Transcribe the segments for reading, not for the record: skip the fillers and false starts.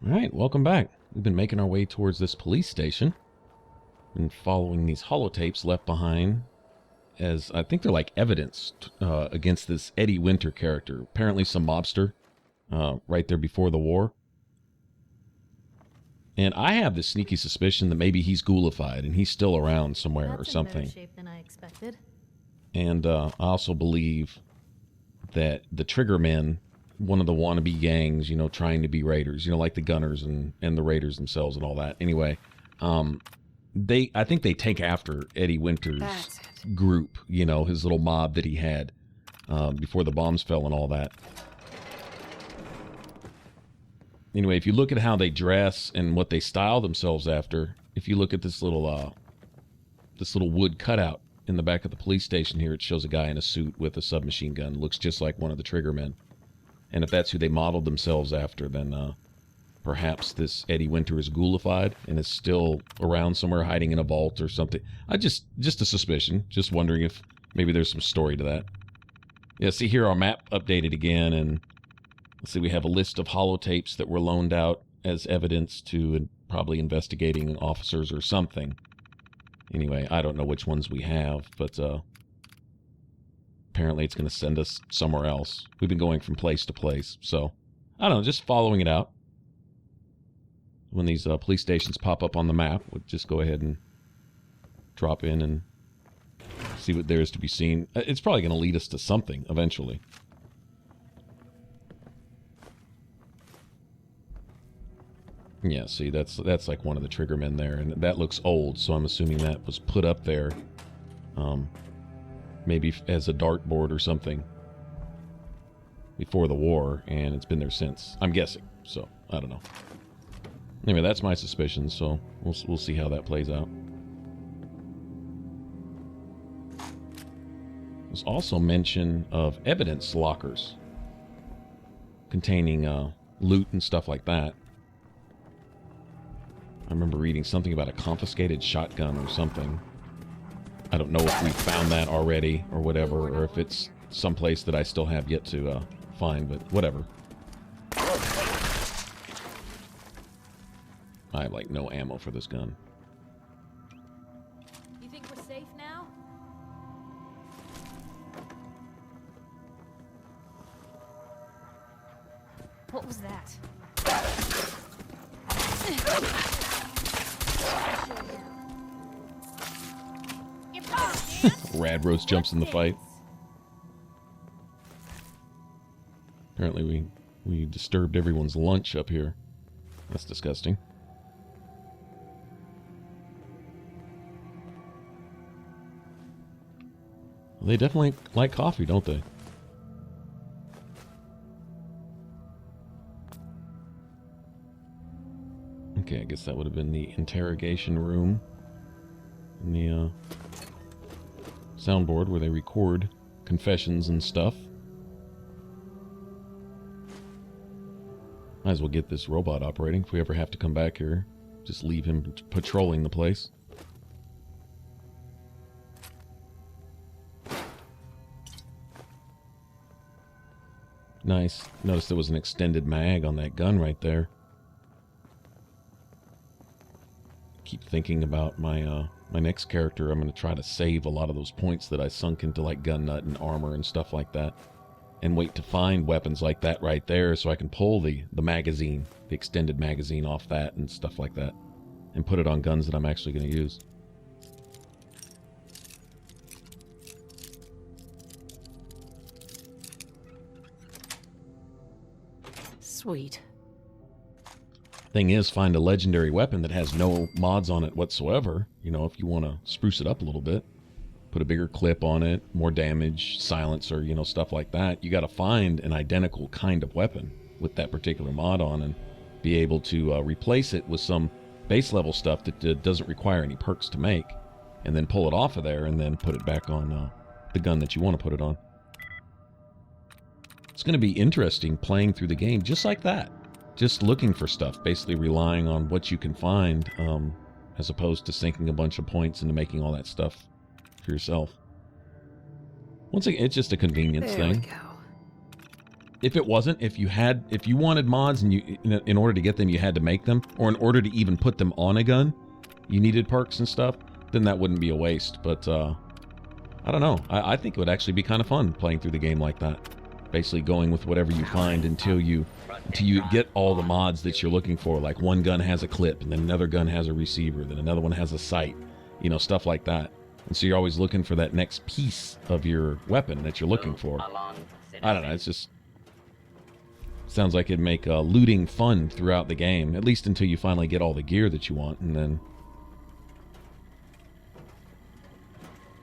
Alright, welcome back. We've been making our way towards this police station. Been following these holotapes left behind as, I think they're like evidence against this Eddie Winter character. Apparently some mobster right there before the war. And I have this sneaky suspicion that maybe he's ghoulified and he's still around somewhere or something. That's in better shape than I expected. And I also believe that the Triggermen, one of the wannabe gangs, you know, trying to be raiders, you know, like the Gunners and the raiders themselves and all that. Anyway, I think they take after Eddie Winter's group, you know, his little mob that he had before the bombs fell and all that. Anyway, if you look at how they dress and what they style themselves after, if you look at this little wood cutout in the back of the police station here, it shows a guy in a suit with a submachine gun. Looks just like one of the Triggermen. And if that's who they modeled themselves after, then perhaps this Eddie Winter is ghoulified and is still around somewhere hiding in a vault or something. Just a suspicion. Just wondering if maybe there's some story to that. Yeah, see here our map updated again, and let's see, we have a list of holotapes that were loaned out as evidence to probably investigating officers or something. Anyway, I don't know which ones we have, but apparently it's going to send us somewhere else. We've been going from place to place, so I don't know, just following it out. When these police stations pop up on the map, we'll just go ahead and drop in and see what there is to be seen. It's probably going to lead us to something eventually. Yeah, see, that's like one of the Triggermen there, and that looks old, so I'm assuming that was put up there, maybe as a dartboard or something before the war, and it's been there since. I'm guessing, so I don't know. Anyway, that's my suspicion, so we'll see how that plays out. There's also mention of evidence lockers containing loot and stuff like that. I remember reading something about a confiscated shotgun or something. I don't know if we found that already or whatever, or if it's someplace that I still have yet to find, but whatever. I have, like, no ammo for this gun. You think we're safe now? What was that? Radrose jumps in the fight. Apparently we disturbed everyone's lunch up here. That's disgusting. They definitely like coffee, don't they? Okay, I guess that would have been the interrogation room in the soundboard where they record confessions and stuff. Might as well get this robot operating if we ever have to come back here. Just leave him patrolling the place. Nice. Notice there was an extended mag on that gun right there. Keep thinking about my my next character. I'm going to try to save a lot of those points that I sunk into like gun nut and armor and stuff like that, and wait to find weapons like that right there so I can pull the magazine, the extended magazine off that and stuff like that, and put it on guns that I'm actually going to use. Sweet. Thing is, find a legendary weapon that has no mods on it whatsoever. You know, if you want to spruce it up a little bit, put a bigger clip on it, more damage, silencer, you know, stuff like that. You got to find an identical kind of weapon with that particular mod on and be able to replace it with some base level stuff that doesn't require any perks to make, and then pull it off of there and then put it back on the gun that you want to put it on. It's going to be interesting playing through the game just like that. Just looking for stuff, basically relying on what you can find, as opposed to sinking a bunch of points into making all that stuff for yourself. Once again, it's just a convenience thing. There we go. If it wasn't, if you wanted mods and you, in order to get them, you had to make them, or in order to even put them on a gun, you needed perks and stuff, then that wouldn't be a waste. But I don't know. I think it would actually be kind of fun playing through the game like that. Basically going with whatever you find until you get all the mods that you're looking for. Like one gun has a clip, and then another gun has a receiver, then another one has a sight, you know, stuff like that. And so you're always looking for that next piece of your weapon that you're looking for. I don't know. It's just sounds like it'd make looting fun throughout the game, at least until you finally get all the gear that you want, and then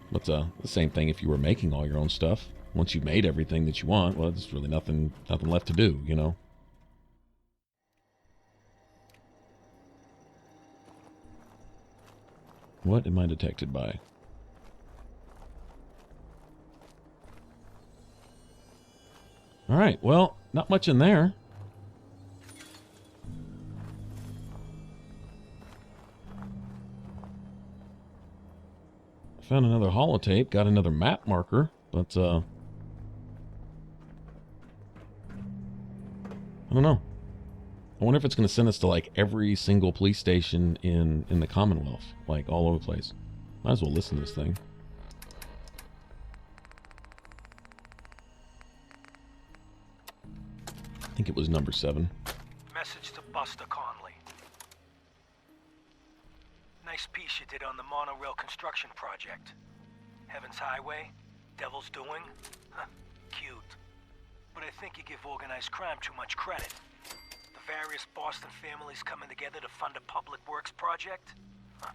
what's the same thing if you were making all your own stuff. Once you've made everything that you want, well, there's really nothing left to do, you know. What am I detected by? All right, well, not much in there. Found another holotape, got another map marker, but I don't know. I wonder if it's going to send us to like every single police station in the Commonwealth, like all over the place. Might as well listen to this thing. I think it was number 7. Message to Buster Conley. Nice piece you did on the monorail construction project. Heaven's Highway, Devil's Doing. Huh, cute. But I think you give organized crime too much credit. The various Boston families coming together to fund a public works project? Huh,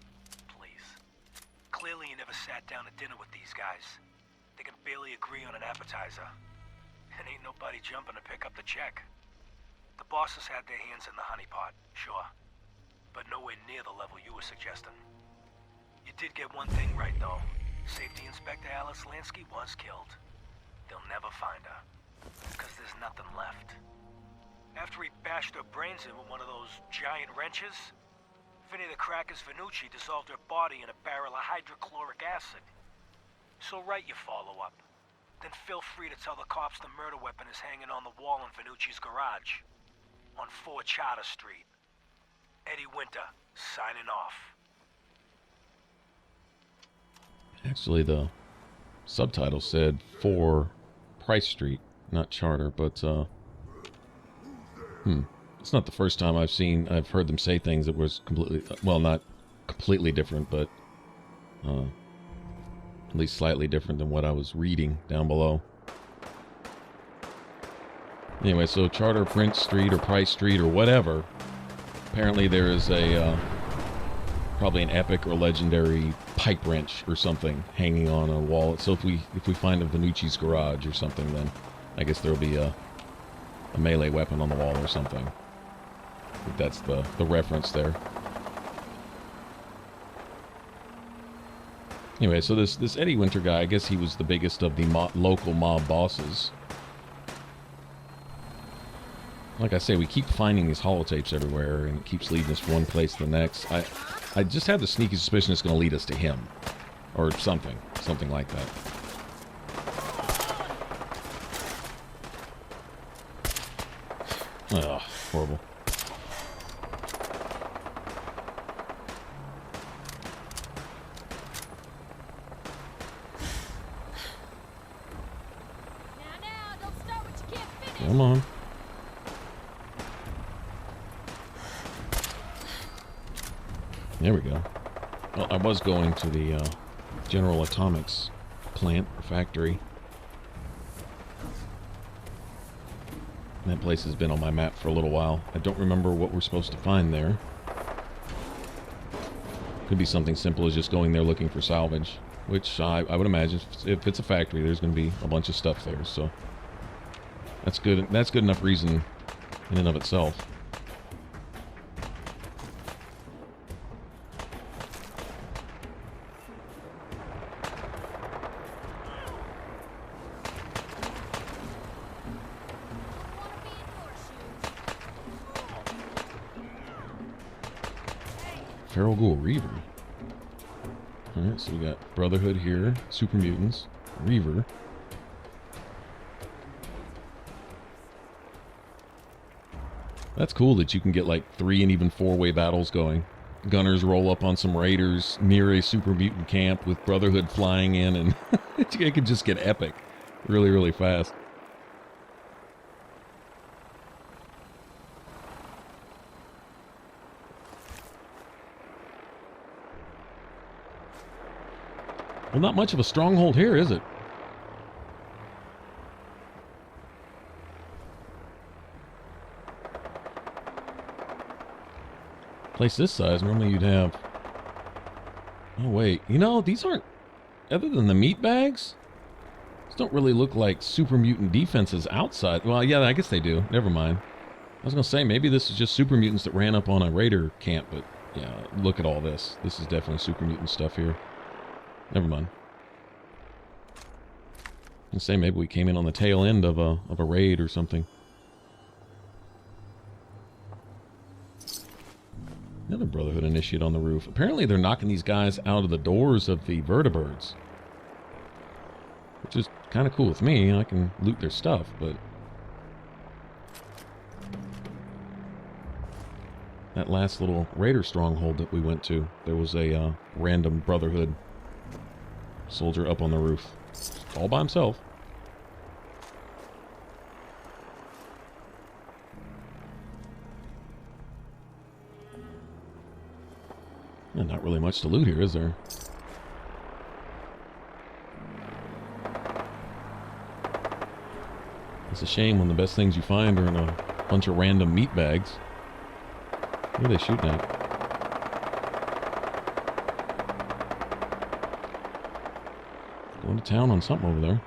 please. Clearly you never sat down to dinner with these guys. They can barely agree on an appetizer. And ain't nobody jumping to pick up the check. The bosses had their hands in the honeypot, sure. But nowhere near the level you were suggesting. You did get one thing right, though. Safety Inspector Alice Lansky was killed. They'll never find her. Because there's nothing left. After he bashed her brains in with one of those giant wrenches, Vinny the Cracker's Venucci dissolved her body in a barrel of hydrochloric acid. So write your follow-up. Then feel free to tell the cops the murder weapon is hanging on the wall in Venucci's garage. On 4 Charter Street. Eddie Winter, signing off. Actually, the subtitle said 4 Price Street, not Charter, but, it's not the first time I've heard them say things that was completely, well, not completely different, but, at least slightly different than what I was reading down below. Anyway, so Charter, Prince Street, or Price Street, or whatever. Apparently there is a, probably an epic or legendary pipe wrench or something hanging on a wall. So if we find a Venucci's garage or something, then I guess there'll be a melee weapon on the wall or something. I think that's the reference there. Anyway, so this Eddie Winter guy, I guess he was the biggest of the local mob bosses. Like I say, we keep finding these holotapes everywhere, and it keeps leading us from one place to the next. I just have the sneaky suspicion it's going to lead us to him. Or something like that. Ugh, horrible. Now, don't start what you can't finish. Come on. There we go. Well, I was going to the General Atomics plant or factory. That place has been on my map for a little while. I don't remember what we're supposed to find there. Could be something simple as just going there looking for salvage, which I would imagine if it's a factory, there's going to be a bunch of stuff there. So that's good. That's good enough reason in and of itself. Feral Ghoul Reaver. Alright, so we got Brotherhood here, Super Mutants, Reaver. That's cool that you can get like 3 and even 4-way battles going. Gunners roll up on some raiders near a super mutant camp with Brotherhood flying in, and it can just get epic really, really fast. Well, not much of a stronghold here, is it? Place this size, normally you'd have... Oh, wait. You know, these aren't... Other than the meat bags, these don't really look like super mutant defenses outside. Well, yeah, I guess they do. Never mind. I was going to say, maybe this is just super mutants that ran up on a raider camp, but yeah, look at all this. This is definitely super mutant stuff here. Never mind. I was say maybe we came in on the tail end of a raid or something. Another Brotherhood initiate on the roof. Apparently they're knocking these guys out of the doors of the vertibirds. Which is kind of cool with me. I can loot their stuff, but... That last little raider stronghold that we went to, there was a random Brotherhood soldier up on the roof. All by himself. And not really much to loot here, is there? It's a shame when the best things you find are in a bunch of random meat bags. What are they shooting at? Going to town on something over there.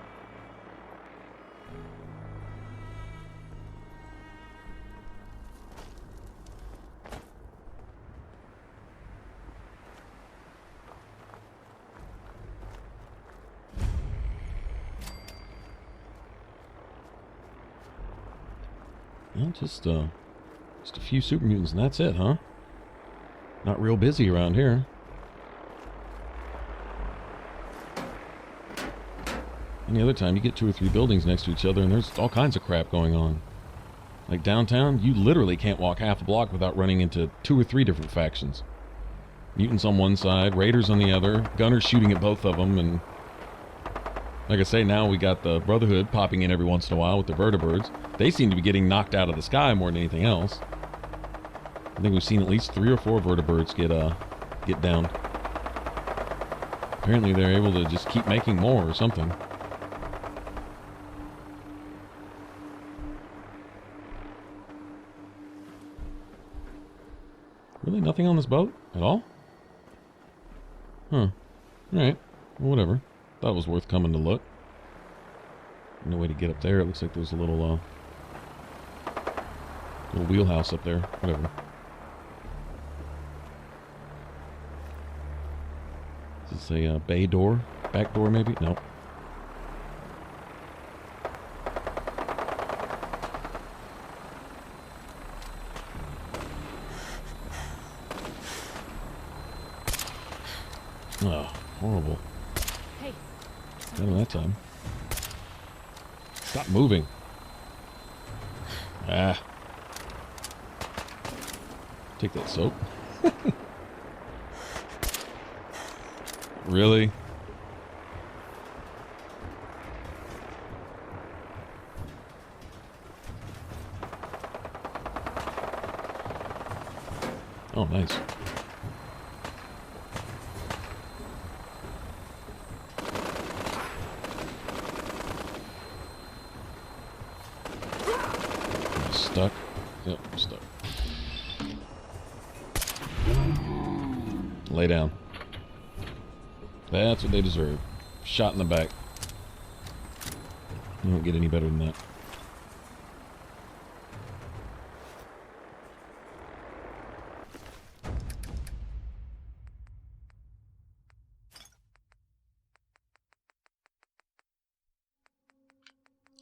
Well, just a few super mutants and that's it, huh? Not real busy around here. Any other time, you get 2 or 3 buildings next to each other and there's all kinds of crap going on. Like downtown, you literally can't walk half a block without running into 2 or 3 different factions. Mutants on one side, raiders on the other, gunners shooting at both of them, and... Like I say, now we got the Brotherhood popping in every once in a while with the vertibirds. They seem to be getting knocked out of the sky more than anything else. I think we've seen at least 3 or 4 vertibirds get down. Apparently they're able to just keep making more or something. Really nothing on this boat at all? Huh. Alright. Well, whatever. Thought it was worth coming to look. No way to get up there. It looks like there's a little wheelhouse up there. Whatever. Is this a bay door? Back door, maybe? Nope. Oh, horrible. Hey. Got him that time. Stop moving. Ah. Take that soap. Really? Oh, nice. Stuck? Yep, stuck. Lay down. That's what they deserve. Shot in the back. You don't get any better than that.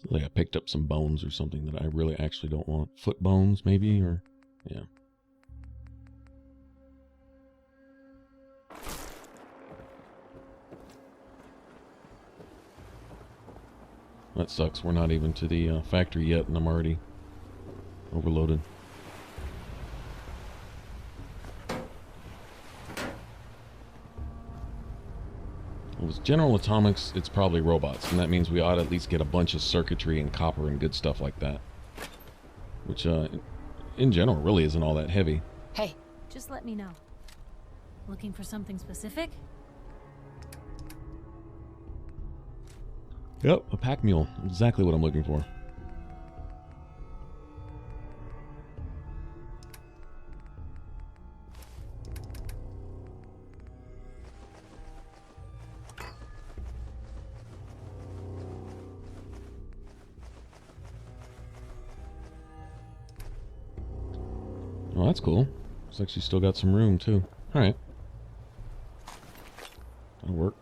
Like I picked up some bones or something that I really actually don't want. Foot bones, maybe, or... yeah. That sucks. We're not even to the factory yet, and I'm already overloaded. Because General Atomics, it's probably robots, and that means we ought to at least get a bunch of circuitry and copper and good stuff like that. Which, in general, really isn't all that heavy. Hey, just let me know. Looking for something specific? Yep, a pack mule. Exactly what I'm looking for. Oh, that's cool. Looks like she's still got some room, too. Alright. That'll work.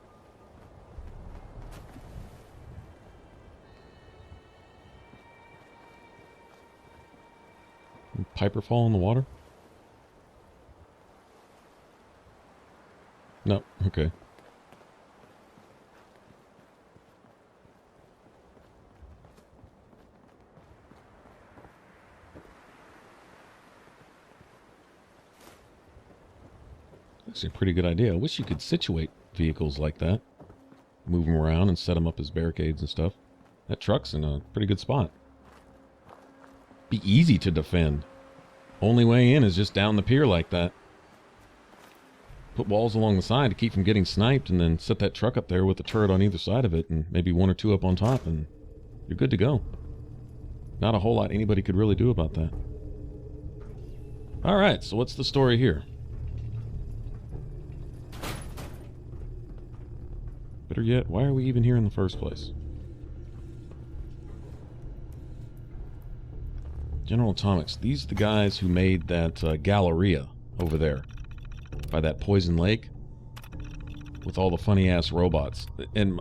Piper fall in the water? No, okay. Actually a pretty good idea. I wish you could situate vehicles like that. Move them around and set them up as barricades and stuff. That truck's in a pretty good spot. Be easy to defend. Only way in is just down the pier like that. Put walls along the side to keep from getting sniped, and then set that truck up there with a turret on either side of it, and maybe one or two up on top, and you're good to go. Not a whole lot anybody could really do about that. Alright, so what's the story here? Better yet, why are we even here in the first place? General Atomics. These are the guys who made that Galleria over there by that poison lake with all the funny-ass robots. And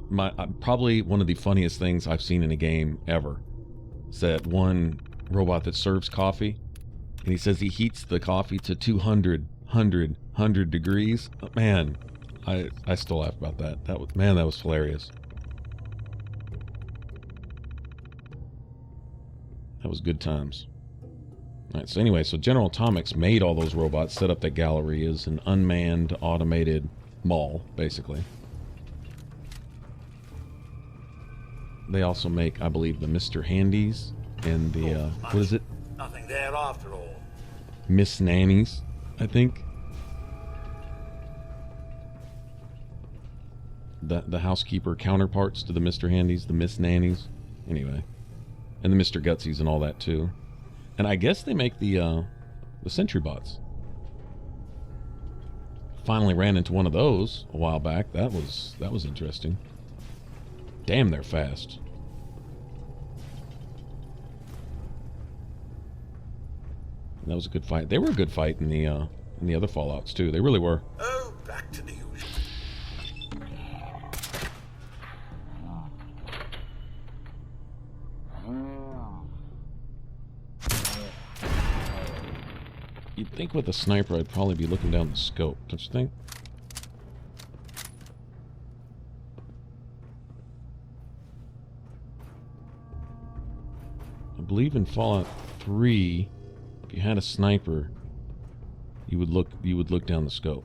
probably one of the funniest things I've seen in a game ever is that one robot that serves coffee, and he says he heats the coffee to 200 degrees. Man, I still laugh about that. That was hilarious. That was good times. Alright, so anyway, so General Atomics made all those robots, set up that gallery as an unmanned, automated mall, basically. They also make, I believe, the Mr. Handies and the, what is it? Nothing there after all. Miss Nannies, I think. The housekeeper counterparts to the Mr. Handies, the Miss Nannies. Anyway. And the Mr. Gutsies and all that, too. And I guess they make the Sentry Bots. Finally ran into one of those a while back. That was interesting. Damn, they're fast. That was a good fight. They were a good fight in the other Fallouts too. They really were. Oh, back to the usual. You'd think with a sniper I'd probably be looking down the scope, don't you think? I believe in Fallout 3, if you had a sniper, you would look down the scope.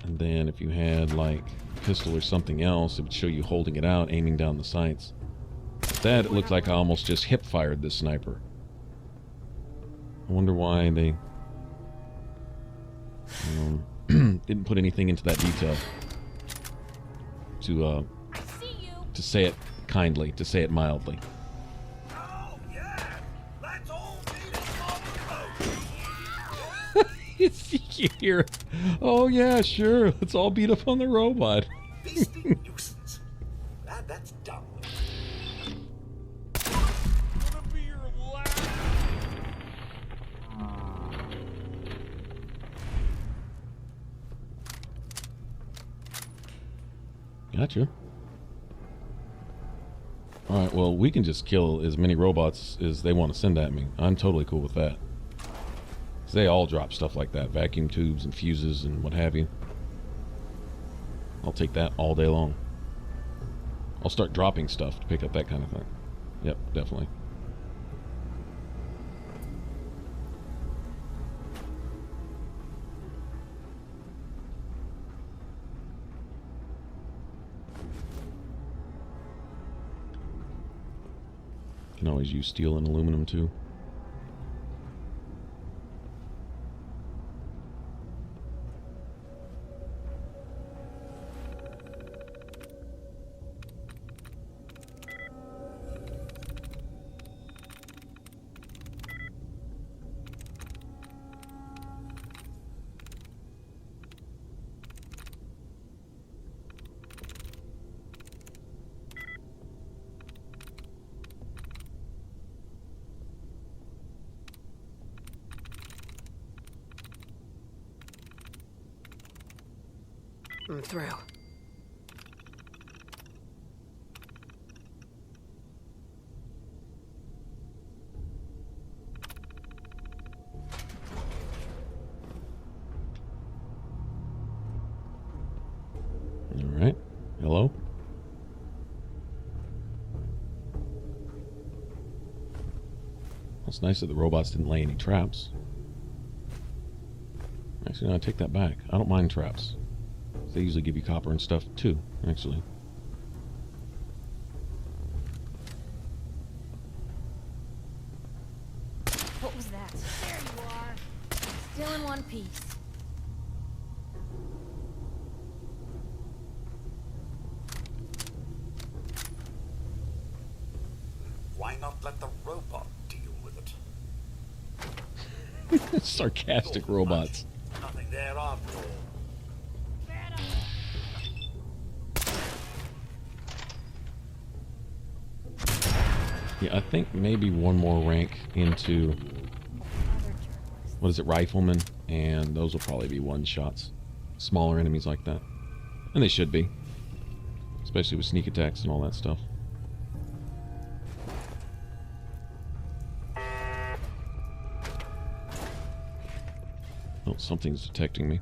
And then if you had like a pistol or something else, it would show you holding it out, aiming down the sights. Instead, it looked like I almost just hip-fired this sniper. I wonder why they didn't put anything into that detail to say it kindly, to say it mildly. Oh, yeah. Let's all beat it on the road. You hear it. Oh yeah, sure. Let's all beat up on the robot. Beasting nuisance. That's dumb. Gotcha. Alright, well, we can just kill as many robots as they want to send at me. I'm totally cool with that. 'Cause they all drop stuff like that. Vacuum tubes and fuses and what have you. I'll take that all day long. I'll start dropping stuff to pick up that kind of thing. Yep, definitely. Can always use steel and aluminum too. I'm through. All right. Hello? It's nice that the robots didn't lay any traps. Actually, no, I take that back. I don't mind traps. They usually give you copper and stuff too, actually. What was that? There you are. Still in one piece. Why not let the robot deal with it? Sarcastic robots. Nothing there after all. Yeah, I think maybe one more rank into, Other journalists. what is it, rifleman, and those will probably be one-shots. Smaller enemies like that. And they should be. Especially with sneak attacks and all that stuff. Oh, something's detecting me.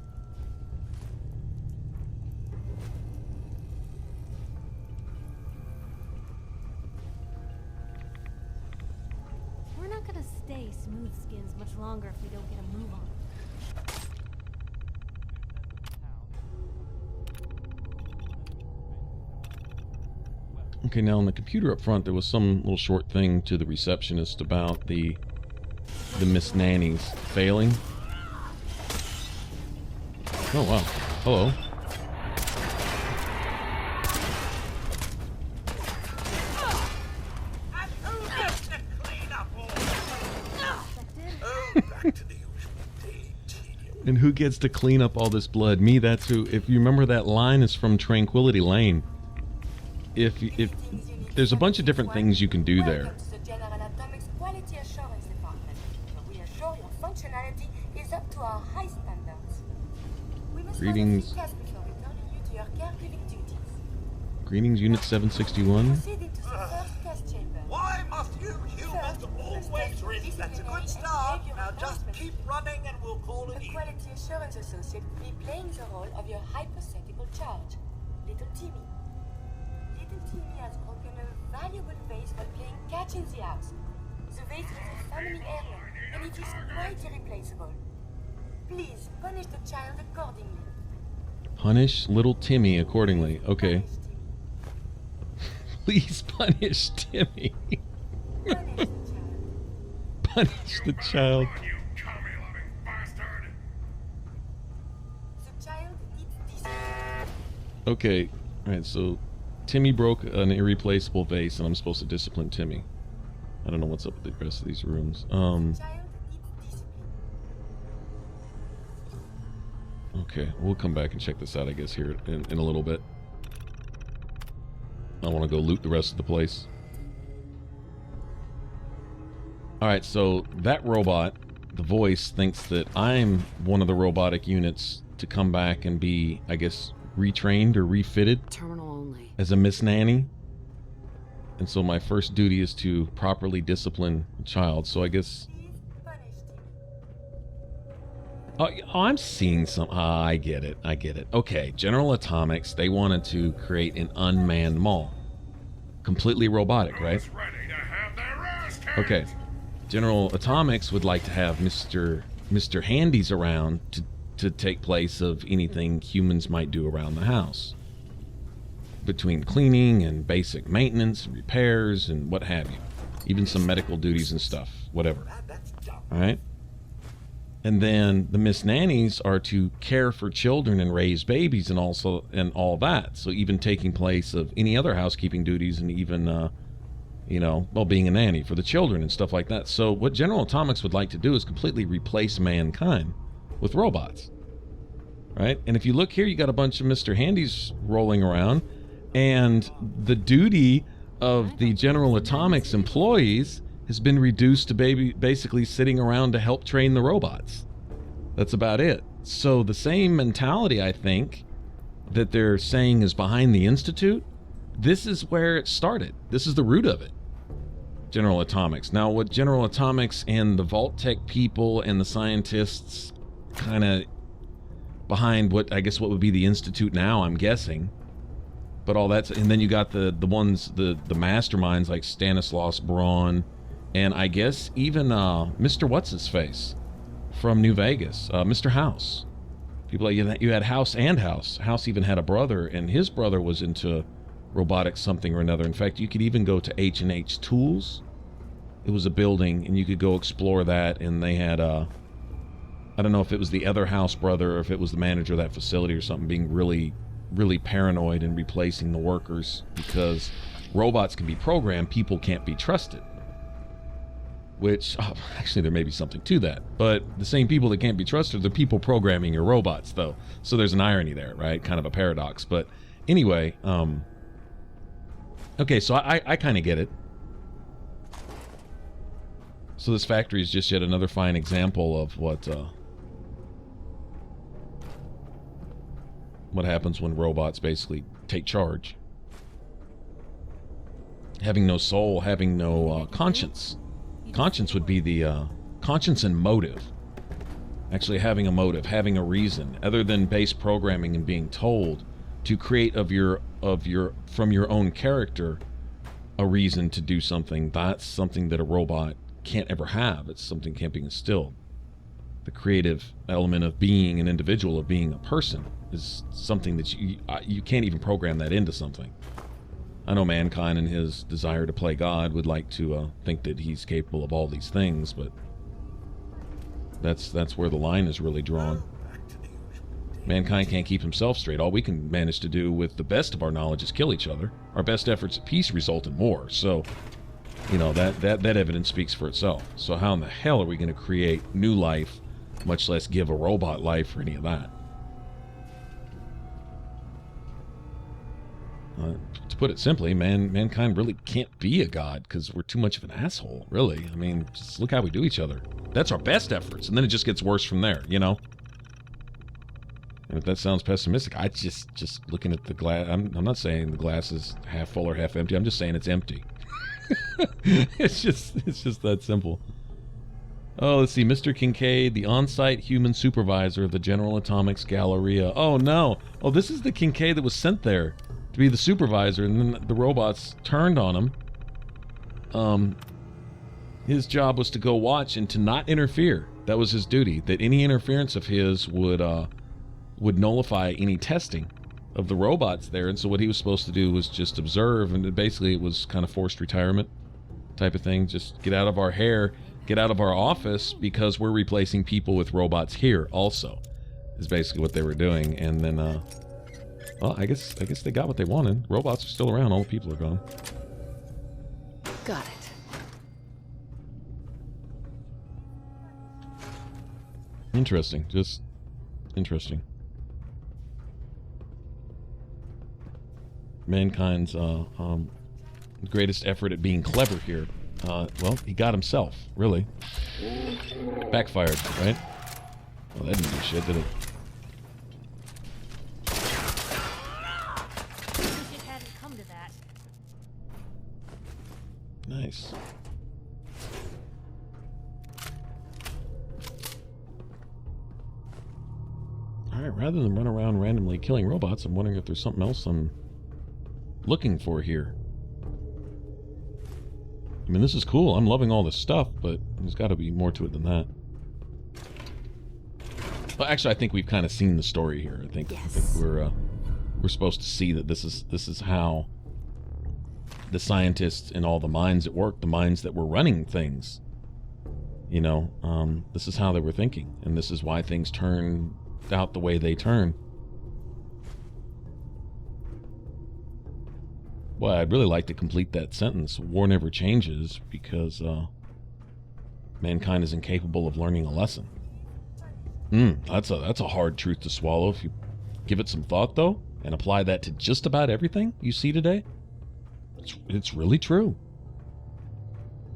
We're not gonna stay smooth skins much longer if we don't get a move on. Okay, now on the computer up front, there was some little short thing to the receptionist about the Miss Nannies failing. Oh, wow. Hello. Back to the usual daily tedium. And who gets to clean up all this blood? Me, that's who. If you remember, that line is from Tranquility Lane. If there's a bunch of different things you can do there. Welcome to the General Atomics Quality Assurance Department, where we assure your functionality is up to our high standards. We must Greetings. run a quick test before returning you to your caregiving duties. Greetings, Unit 761. Proceed into the first test chamber. Why must you humans always risk? That's a good start. Now just keep running and we'll call A it even. quality assurance associate will be playing the role of your hypothetical charge, Little Timmy. Little Timmy has broken a valuable vase while playing catch in the house. The vase was a family heirloom, and it is quite irreplaceable. Please punish the child accordingly. Punish little Timmy accordingly. Okay. Punish Please punish Timmy. Timmy. Punish Punish the child. the child. You commie-loving bastard! The child needs discipline. Okay. Alright, so Timmy broke an irreplaceable vase and I'm supposed to discipline Timmy. I don't know what's up with the rest of these rooms. Child needs discipline. Okay, we'll come back and check this out, I guess, here in a little bit. I want to go loot the rest of the place. Alright, so that robot, the voice, thinks that I'm one of the robotic units to come back and be, I guess, retrained or refitted Terminal only. as a Miss Nanny. And so my first duty is to properly discipline a child. So I guess... Please punish Timmy. Oh, I'm seeing some... Ah, I get it. I get it. Okay, General Atomics, they wanted to create an unmanned mall. Completely robotic, right? Who's ready to have their ass kicked? Okay. General Atomics would like to have Mr. Handies around to take place of anything humans might do around the house. Between cleaning and basic maintenance and repairs and what have you. even some medical duties and stuff, whatever. That's dumb. All right. And then the Miss Nannies are to care for children and raise babies and also and all that. So even taking place of any other housekeeping duties and even, you know, well, being a nanny for the children and stuff like that. So what General Atomics would like to do is completely replace mankind with robots. Right? And if you look here, you got a bunch of Mr. Handys rolling around, and the duty of the General Atomics employees has been reduced to basically sitting around to help train the robots. That's about it. So the same mentality, I think, that they're saying is behind the Institute, this is where it started. This is the root of it. General Atomics. Now, what General Atomics and the Vault Tech people and the scientists kind of behind what I guess what would be the Institute now, I'm guessing. But all that's, and then you got the ones, the masterminds like Stanislaus Braun, and I guess even Mr. What's-His-Face from New Vegas, Mr. House. People like you had House and House. House even had a brother, and his brother was into robotics something or another. In fact, you could even go to H&H Tools. It was a building, and you could go explore that, and they had I don't know if it was the other House brother or if it was the manager of that facility or something, being really, really paranoid and replacing the workers because robots can be programmed, people can't be trusted. Which, actually, there may be something to that. But the same people that can't be trusted are the people programming your robots, though. So there's an irony there, right? Kind of a paradox. But anyway, okay, so I kind of get it. So this factory is just yet another fine example of what happens when robots basically take charge. Having no soul, having no conscience. Conscience would be the conscience and motive. Actually having a motive, having a reason, other than base programming and being told to create from your own character a reason to do something. That's something that a robot can't ever have. It's something can't be instilled. The creative element of being an individual, of being a person, is something that you can't even program that into something. I know mankind and his desire to play God would like to think that he's capable of all these things, but that's where the line is really drawn. Mankind can't keep himself straight. All we can manage to do with the best of our knowledge is kill each other. Our best efforts at peace result in war. So, you know, that evidence speaks for itself. So how in the hell are we going to create new life, much less give a robot life or any of that? To put it simply, mankind really can't be a god because we're too much of an asshole, really. I mean, just look how we do each other. That's our best efforts, and then it just gets worse from there, you know? And if that sounds pessimistic, I just looking at the glass, I'm not saying the glass is half full or half empty, I'm just saying it's empty. It's just that simple. Oh, let's see, Mr. Kincaid, the on-site human supervisor of the General Atomics Galleria. Oh, no. Oh, this is the Kincaid that was sent there to be the supervisor, and then the robots turned on him. His job was to go watch and to not interfere. That was his duty. That any interference of his would nullify any testing of the robots there. And so what he was supposed to do was just observe, and basically it was kind of forced retirement type of thing. Just get out of our hair, get out of our office, because we're replacing people with robots here also, is basically what they were doing. And then well, I guess they got what they wanted. Robots are still around. All the people are gone. Got it. Interesting. Just interesting. Mankind's greatest effort at being clever here. Well, he got himself, really. Backfired, right? Well, that didn't do shit, did it? Nice. Alright, rather than run around randomly killing robots, I'm wondering if there's something else I'm looking for here. I mean, this is cool. I'm loving all this stuff, but there's got to be more to it than that. Well, actually, I think we've kind of seen the story here. I think we're supposed to see that this is how the scientists and all the minds at work, the minds that were running things. You know, this is how they were thinking, and this is why things turned out the way they turn. Well, I'd really like to complete that sentence. War never changes because mankind is incapable of learning a lesson. That's a hard truth to swallow. If you give it some thought, though, and apply that to just about everything you see today, it's really true.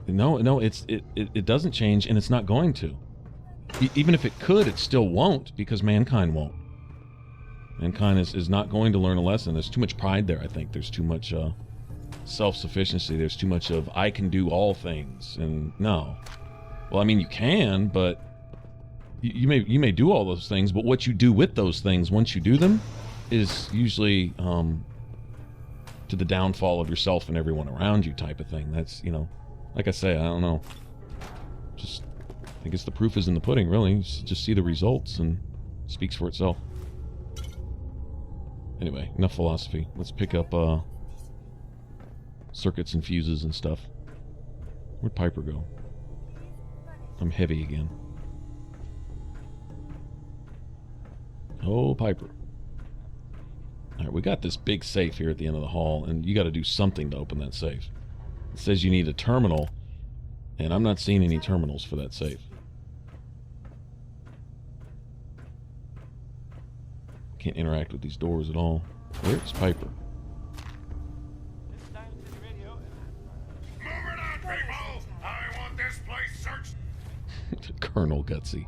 No, it doesn't change, and it's not going to. Even if it could, it still won't, because mankind won't. Mankind is not going to learn a lesson. There's too much pride there, I think. There's too much self-sufficiency. There's too much of, I can do all things. And no. Well, I mean, you can, but you may do all those things, but what you do with those things once you do them is usually to the downfall of yourself and everyone around you type of thing. That's, you know, like I say, I don't know. I guess the proof is in the pudding, really. Just see the results and it speaks for itself. Anyway, enough philosophy. Let's pick up circuits and fuses and stuff. Where'd Piper go? I'm heavy again. Oh, Piper. Alright, we got this big safe here at the end of the hall, and you got to do something to open that safe. It says you need a terminal, and I'm not seeing any terminals for that safe. Can't interact with these doors at all. Where's Piper? I want this place searched. Colonel Gutsy.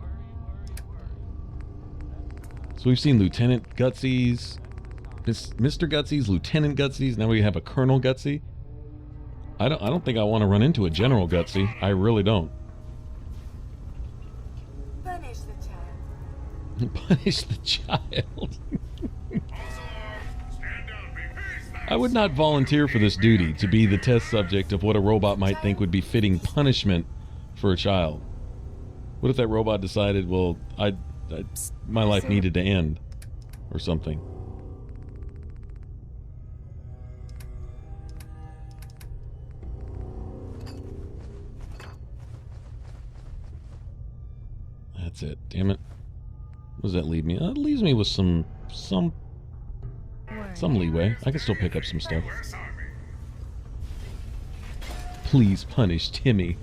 So we've seen Lieutenant Gutsy's, Mr. Gutsy's, Lieutenant Gutsy's. Now we have a Colonel Gutsy. I don't think I want to run into a General Gutsy. I really don't. Punish the child. Punish the child. I would not volunteer for this duty, to be the test subject of what a robot might think would be fitting punishment for a child. What if that robot decided, well, my life needed to end, or something? That's it. Damn it. What does that leave me? It leaves me with some leeway. I can still pick up some stuff. Please punish Timmy.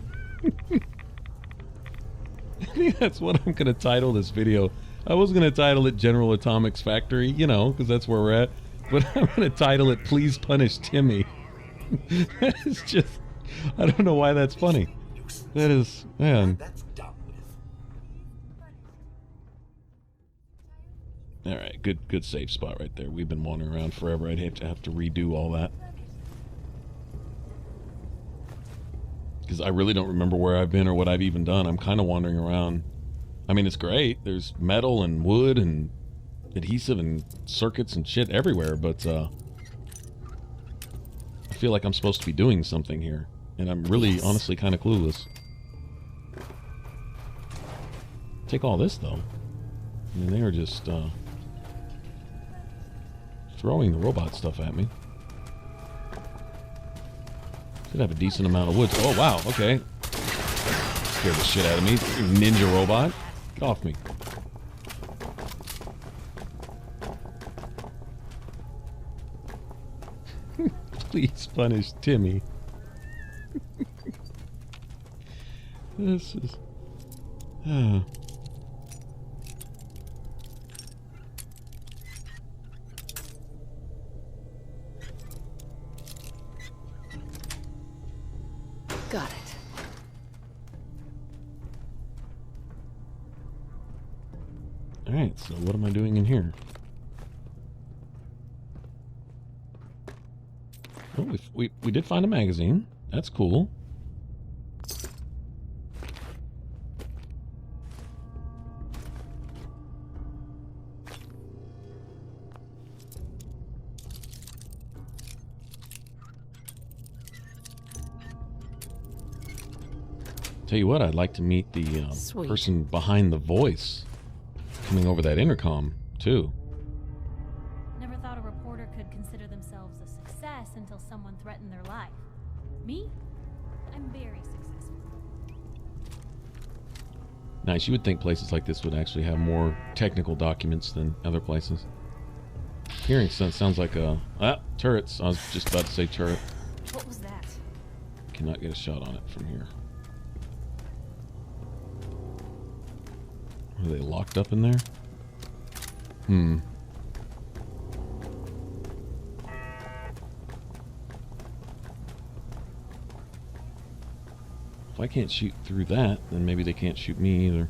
I think that's what I'm going to title this video. I was going to title it General Atomics Factory, you know, because that's where we're at. But I'm going to title it Please Punish Timmy. That is just... I don't know why that's funny. That is... Man. Alright, good safe spot right there. We've been wandering around forever. I'd have to redo all that. Because I really don't remember where I've been or what I've even done. I'm kind of wandering around. I mean, it's great. There's metal and wood and adhesive and circuits and shit everywhere, but I feel like I'm supposed to be doing something here. And I'm really, honestly, kind of clueless. Take all this, though. I mean, they are just throwing the robot stuff at me. Should have a decent amount of wood. Oh, wow, okay. Scared the shit out of me. Ninja robot. Get off me. Please punish Timmy. This is... Got it. Alright, so what am I doing in here? Oh, we did find a magazine. That's cool. Tell you what, I'd like to meet the person behind the voice coming over that intercom, too. Never thought a reporter could consider themselves a success until someone threatened their life. Me? I'm very successful. Nice. You would think places like this would actually have more technical documents than other places. Hearing sounds like a... Ah, turrets. I was just about to say turret. What was that? Cannot get a shot on it from here. Are they locked up in there? Hmm. If I can't shoot through that, then maybe they can't shoot me either.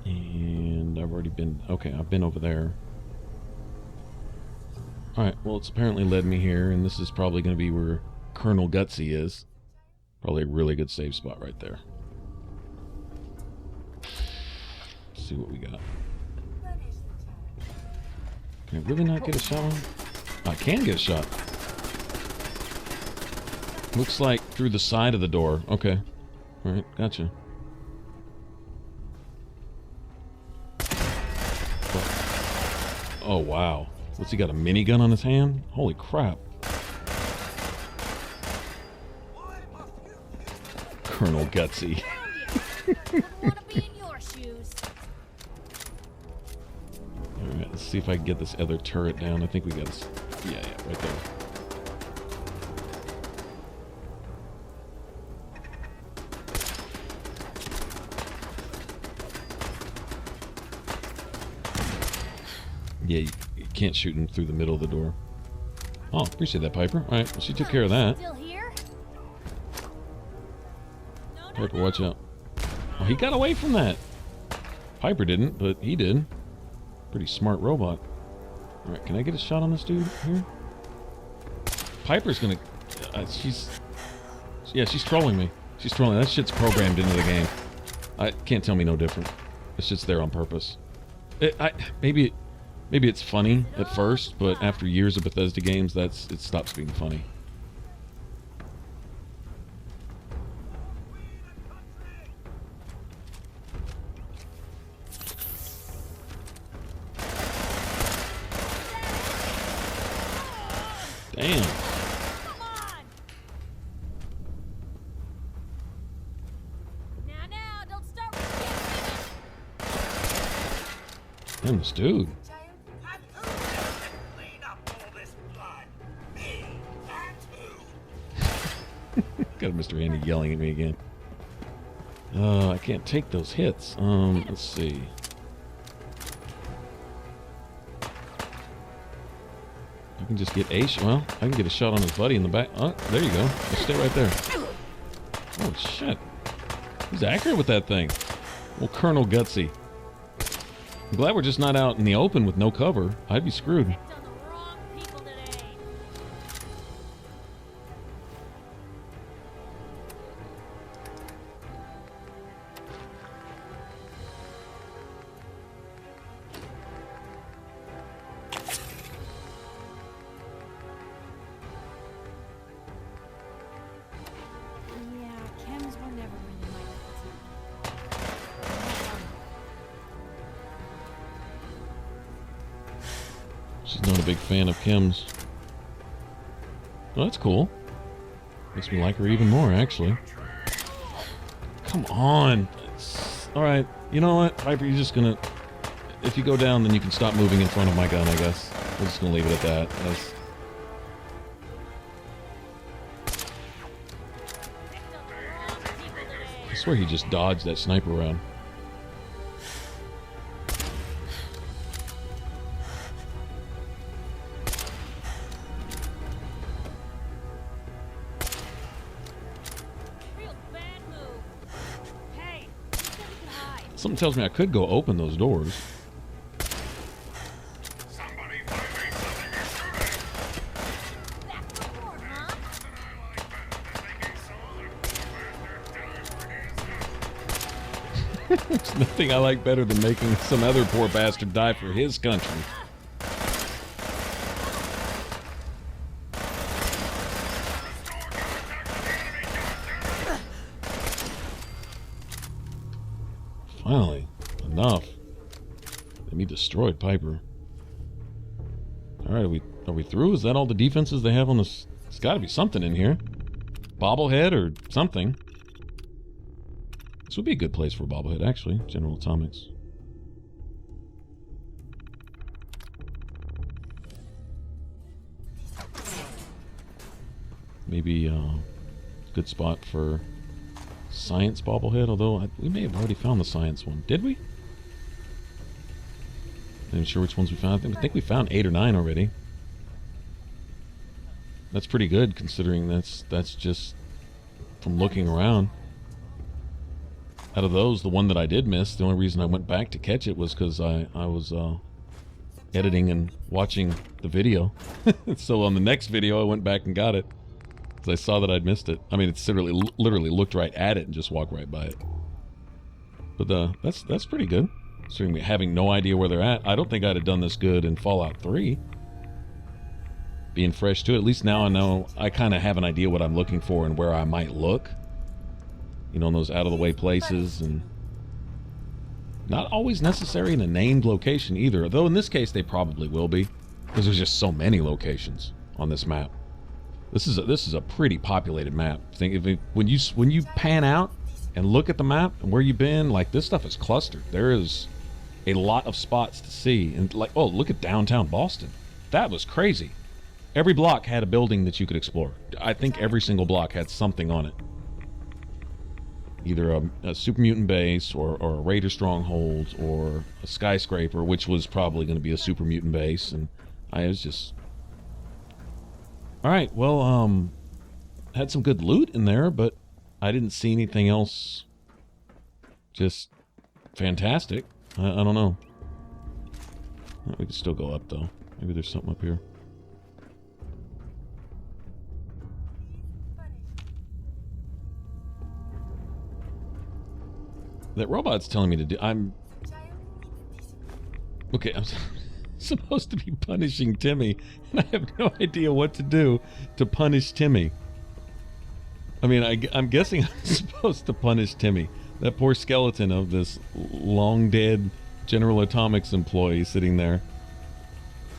And I've already been... Okay, I've been over there. Alright, well, it's apparently led me here, and this is probably going to be where Colonel Gutsy is. Probably a really good save spot right there. Let's see what we got. Can I really not get a shot on? I can get a shot. Looks like through the side of the door. Okay. Alright, gotcha. Oh, wow. What's he got, a minigun on his hand? Holy crap. Colonel Gutsy. Wouldn't want to be in your shoes. Alright, let's see if I can get this other turret down. I think we got this. Yeah, right there. Yeah, you can't shoot him through the middle of the door. Oh, appreciate that, Piper. Alright, well, she took care of that. Still here? No, Piper, watch out. Oh, he got away from that. Piper didn't, but he did. Pretty smart robot. Alright, can I get a shot on this dude here? Piper's gonna... she's trolling me. She's trolling. That shit's programmed into the game. I can't tell me no different. It's just there on purpose. Maybe it's funny at first, but after years of Bethesda games, it stops being funny. Damn. come on! Now, don't start with Damn, this dude. And who can clean up all this blood? Me and who? Got Mr. Andy yelling at me again. I can't take those hits. Let's see. I can just get well, I can get a shot on his buddy in the back. Oh, there you go. Just stay right there. Oh, shit. He's accurate with that thing. Well, Colonel Gutsy. I'm glad we're just not out in the open with no cover. I'd be screwed. picked on the wrong people today. Yeah, chems were never really my cup She's not a big fan of Kim's. Oh, that's cool. Makes me like her even more, actually. Come on. Alright, you know what, Piper, you're just gonna... If you go down, then you can stop moving in front of my gun, I guess. We're just gonna leave it at that. I swear he just dodged that sniper round. Real bad move. Hey, you said we could hide. Something tells me I could go open those doors. Somebody find me something to shoot at. Back for more, huh? There's nothing I like better than making some other poor bastard die for his country. There's nothing I like better than making some other poor bastard die for his country. Finally, enough. They destroyed Piper. All right, are we through? Is that all the defenses they have on this? There's got to be something in here. Bobblehead or something. This would be a good place for a bobblehead, actually. General Atomics. Maybe good spot for science bobblehead, although we may have already found the science one. Did we? I'm not sure which ones we found. I think we found 8 or 9 already. That's pretty good considering that's just from looking around. Out of those, the one that I did miss, the only reason I went back to catch it was because I was editing and watching the video. So on the next video, I went back and got it. Because I saw that I'd missed it. I mean, it's literally looked right at it and just walked right by it. But that's pretty good. Considering having no idea where they're at. I don't think I'd have done this good in Fallout 3. Being fresh to it. At least now I know, I kind of have an idea what I'm looking for and where I might look. You know, in those out-of-the-way places, and not always necessary in a named location either. Though in this case, they probably will be, because there's just so many locations on this map. This is a pretty populated map. When you pan out and look at the map and where you've been, like, this stuff is clustered. There is a lot of spots to see, and like, oh, look at downtown Boston. That was crazy. Every block had a building that you could explore. I think every single block had something on it. Either a super mutant base, or a raider stronghold, or a skyscraper, which was probably going to be a super mutant base. And I was just... Alright, well, had some good loot in there, but I didn't see anything else just fantastic. I don't know. We can still go up, though. Maybe there's something up here. That robot's telling me to do... Okay, I'm supposed to be punishing Timmy, and I have no idea what to do to punish Timmy. I mean, I'm guessing I'm supposed to punish Timmy. That poor skeleton of this long-dead General Atomics employee sitting there,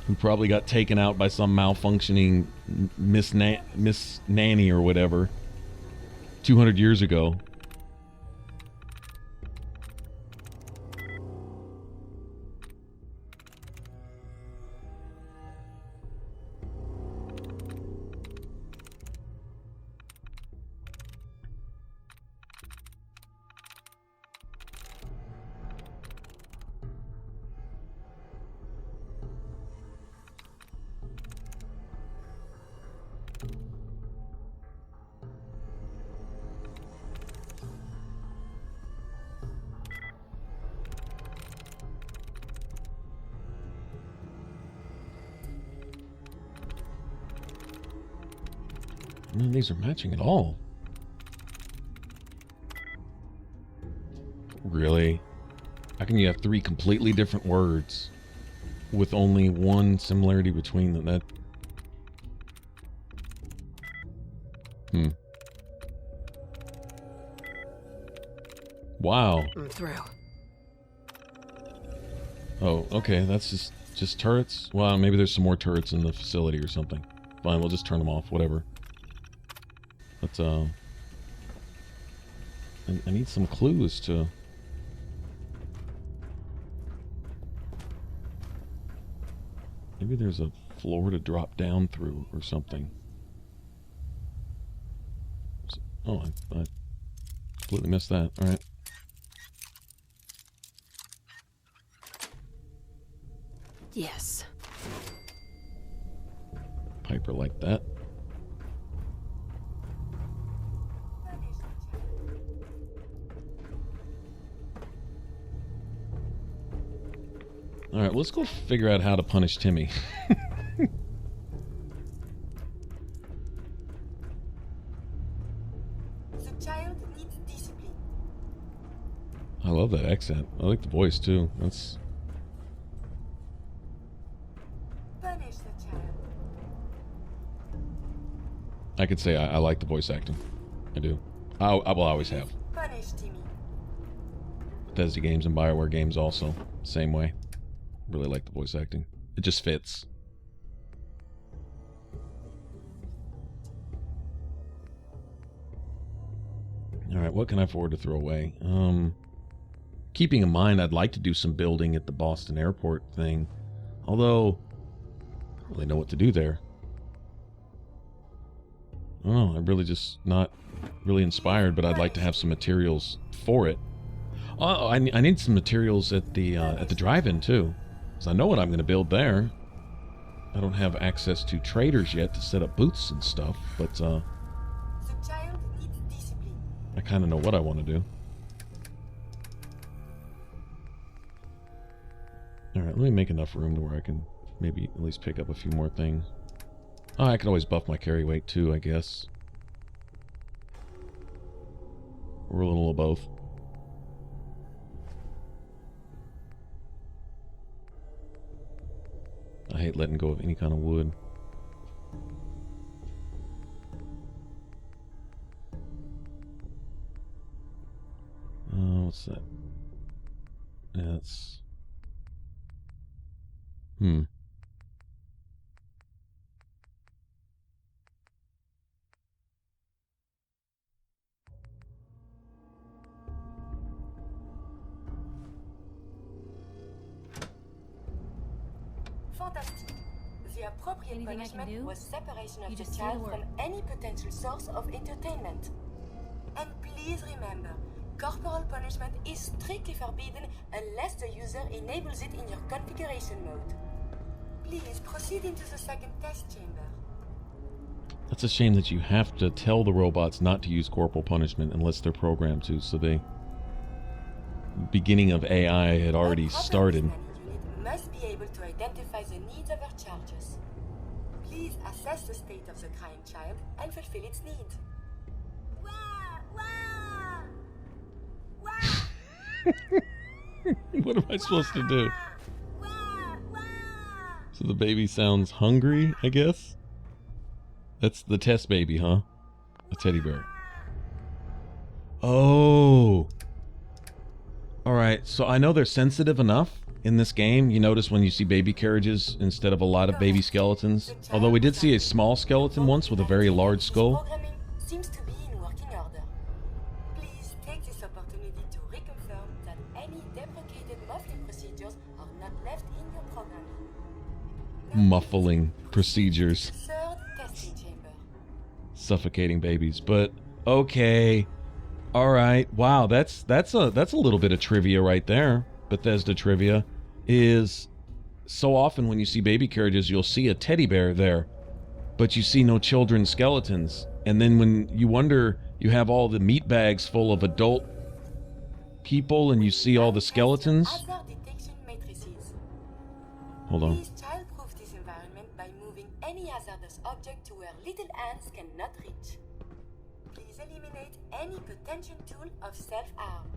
who probably got taken out by some malfunctioning Miss Nanny or whatever 200 years ago. None of these are matching at all. Really? How can you have 3 completely different words with only one similarity between them? That... Wow. I'm through. Oh, okay. That's just turrets? Well, maybe there's some more turrets in the facility or something. Fine, we'll just turn them off. Whatever. But, I need some clues to... Maybe there's a floor to drop down through or something. Oh, I completely missed that. Alright. Yes. Piper like that. Alright, let's go figure out how to punish Timmy. The child needs discipline. I love that accent. I like the voice too. That's... Punish the child. I could say I like the voice acting. I do. I will always have. Punish Timmy. Bethesda games and BioWare games also. Same way. Really like the voice acting. It just fits. All right, what can I afford to throw away? Keeping in mind, I'd like to do some building at the Boston airport thing. Although, I don't really know what to do there. I don't know, I'm really just not really inspired, but I'd like to have some materials for it. Oh, I need some materials at the drive-in too, because I know what I'm going to build there. I don't have access to traders yet to set up booths and stuff, but The child needs discipline. I kind of know what I want to do. All right, let me make enough room to where I can maybe at least pick up a few more things. Oh, I could always buff my carry weight too, I guess. Or a little of both. I hate letting go of any kind of wood. What's that? That's... Fantastic. The appropriate Anything I can punishment do? was separation of You the just say the child word. from any potential source of entertainment. And please remember, corporal punishment is strictly forbidden unless the user enables it in your configuration mode. Please proceed into the second test chamber. That's a shame that you have to tell the robots not to use corporal punishment unless they're programmed to, so they... Beginning of AI had already A proper started. scanning unit must be able to identify the needs of our charges. Please assess the state of the crying child and fulfill its needs. What am I supposed to do? So the baby sounds hungry, I guess? That's the test baby, huh? A teddy bear. Oh! Alright, so I know they're sensitive enough in this game. You notice when you see baby carriages instead of a lot of baby skeletons. Although we did see a small skeleton once with a very large skull. Programming seems to be in working order. Please take this opportunity to reconfirm that any deprecated muffling procedures are not left in your programming. Muffling procedures. Third testing chamber. Suffocating babies, but okay. All right. Wow, that's a little bit of trivia right there. Bethesda trivia is so often when you see baby carriages, you'll see a teddy bear there, but you see no children's skeletons. And then when you wonder, you have all the meat bags full of adult people and you see all the skeletons. Hazard detection matrices. Hold on. Please childproof this environment by moving any hazardous object to where little hands cannot reach. Please eliminate any potential tool of self-harm.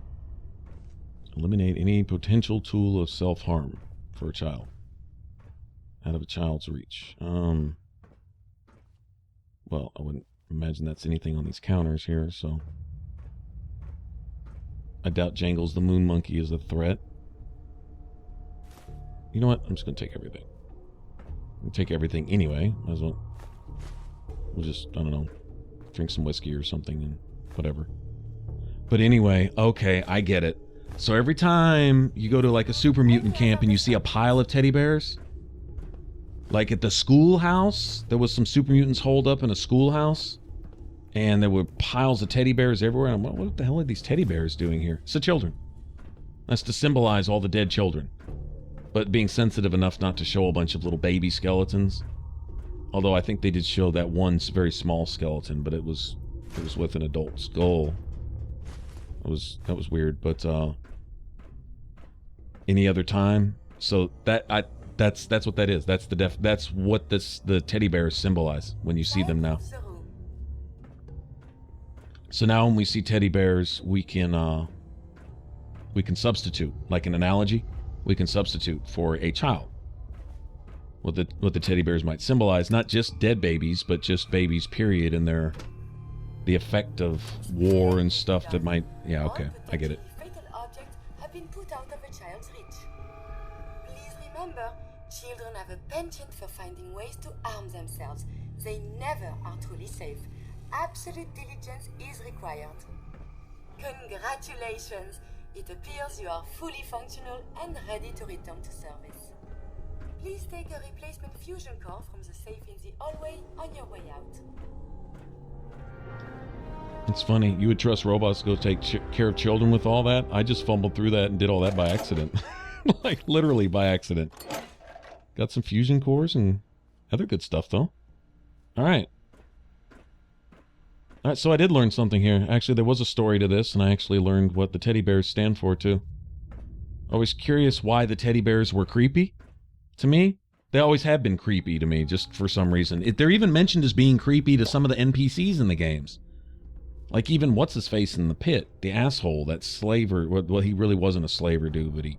Eliminate any potential tool of self-harm for a child. Out of a child's reach. Well, I wouldn't imagine that's anything on these counters here, so... I doubt Jangles the Moon Monkey is a threat. You know what? I'm just gonna take everything. I'll take everything anyway. Might as well... We'll just, I don't know, drink some whiskey or something and whatever. But anyway, okay, I get it. So every time you go to like a super mutant camp and you see a pile of teddy bears, like at the schoolhouse, there was some super mutants holed up in a schoolhouse, and there were piles of teddy bears everywhere. And I'm like, what the hell are these teddy bears doing here? It's the children. That's to symbolize all the dead children, but being sensitive enough not to show a bunch of little baby skeletons. Although I think they did show that one very small skeleton, but it was with an adult skull. That was weird, but any other time, so that's what that is. That's what the teddy bears symbolize when you see them now. The room. So now when we see teddy bears, we can substitute, like an analogy, we can substitute for a child. What the teddy bears might symbolize, not just dead babies, but just babies, period, and the effect of war and stuff that might... Yeah, okay, I get it. All potentially fatal objects have been put out of a child's reach. Please remember, children have a penchant for finding ways to harm themselves. They never are truly safe. Absolute diligence is required. Congratulations! It appears you are fully functional and ready to return to service. Please take a replacement fusion core from the safe in the hallway on your way out. It's funny. You would trust robots to go take care of children with all that? I just fumbled through that and did all that by accident. Like, literally by accident. Got some fusion cores and other good stuff, though. Alright. Alright, so I did learn something here. Actually, there was a story to this, and I actually learned what the teddy bears stand for, too. I was curious why the teddy bears were creepy. To me, they always have been creepy to me, just for some reason. They're even mentioned as being creepy to some of the NPCs in the games. Like even what's-his-face in the pit, the asshole, that slaver. Well, he really wasn't a slaver dude, but he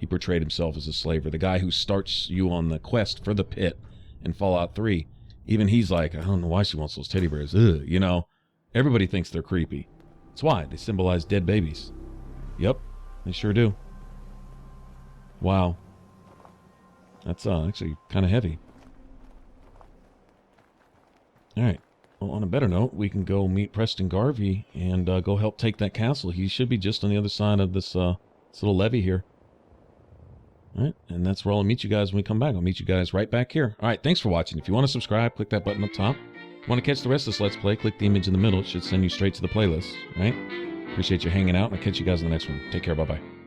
portrayed himself as a slaver. The guy who starts you on the quest for the pit in Fallout 3. Even he's like, I don't know why she wants those teddy bears. Ugh, you know? Everybody thinks they're creepy. That's why. They symbolize dead babies. Yep, they sure do. Wow. That's actually kind of heavy. Alright. Well, on a better note, we can go meet Preston Garvey and go help take that castle. He should be just on the other side of this little levee here. Alright, and that's where I'll meet you guys when we come back. I'll meet you guys right back here. Alright, thanks for watching. If you want to subscribe, click that button up top. If you want to catch the rest of this Let's Play, click the image in the middle. It should send you straight to the playlist. Alright? Appreciate you hanging out, and I'll catch you guys in the next one. Take care, bye-bye.